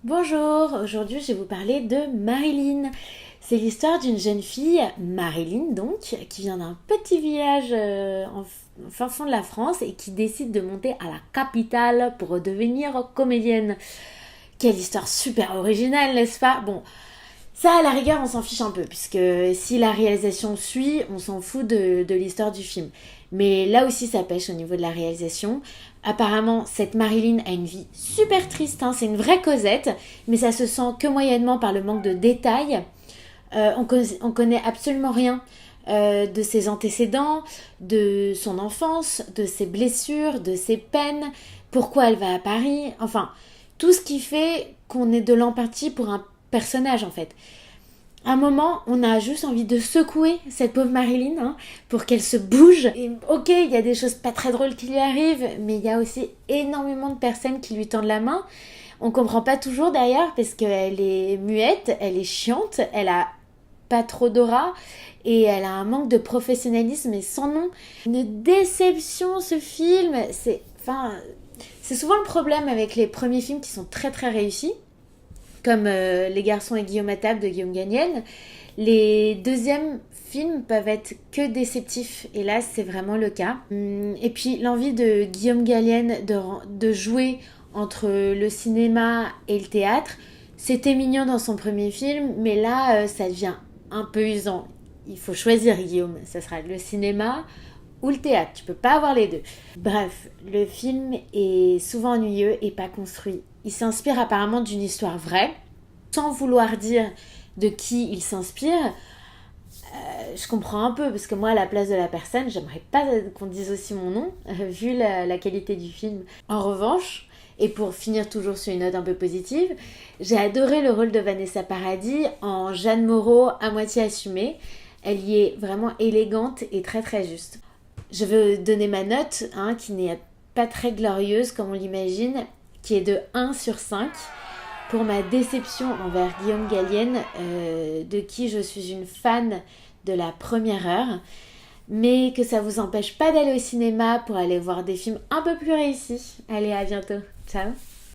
Bonjour, aujourd'hui je vais vous parler de Marilyn. C'est l'histoire d'une jeune fille, Marilyn donc, qui vient d'un petit village en fin fond de la France et qui décide de monter à la capitale pour devenir comédienne. Quelle histoire super originale, n'est-ce pas? Bon, ça à la rigueur on s'en fiche un peu, puisque si la réalisation suit, on s'en fout de l'histoire du film. Mais là aussi ça pêche au niveau de la réalisation. Apparemment, cette Marilyn a une vie super triste, hein, c'est une vraie Cosette, mais ça se sent que moyennement par le manque de détails. On connaît absolument rien de ses antécédents, de son enfance, de ses blessures, de ses peines, pourquoi elle va à Paris, enfin, tout ce qui fait qu'on ait de l'empathie pour un personnage en fait. À un moment, on a juste envie de secouer cette pauvre Marilyn pour qu'elle se bouge. Et ok, il y a des choses pas très drôles qui lui arrivent, mais il y a aussi énormément de personnes qui lui tendent la main. On comprend pas toujours d'ailleurs parce qu'elle est muette, elle est chiante, elle a pas trop d'aura et elle a un manque de professionnalisme et sans nom. Une déception ce film, c'est souvent le problème avec les premiers films qui sont très très réussis comme Les garçons et Guillaume à table de Guillaume Gallienne. Les deuxièmes films peuvent être que déceptifs, et là c'est vraiment le cas. Et puis l'envie de Guillaume Gallienne de jouer entre le cinéma et le théâtre, c'était mignon dans son premier film, mais là ça devient un peu usant. Il faut choisir, Guillaume, ça sera le cinéma ou le théâtre, tu peux pas avoir les deux. Bref, le film est souvent ennuyeux et pas construit. Il s'inspire apparemment d'une histoire vraie, sans vouloir dire de qui il s'inspire. Je comprends un peu, parce que moi, à la place de la personne, j'aimerais pas qu'on dise aussi mon nom, vu la qualité du film. En revanche, et pour finir toujours sur une note un peu positive, j'ai adoré le rôle de Vanessa Paradis en Jeanne Moreau à moitié assumée. Elle y est vraiment élégante et très très juste. Je veux donner ma note, qui n'est pas très glorieuse comme on l'imagine, qui est de 1 sur 5, pour ma déception envers Guillaume Gallienne, de qui je suis une fan de la première heure, mais que ça vous empêche pas d'aller au cinéma pour aller voir des films un peu plus réussis. Allez, à bientôt. Ciao.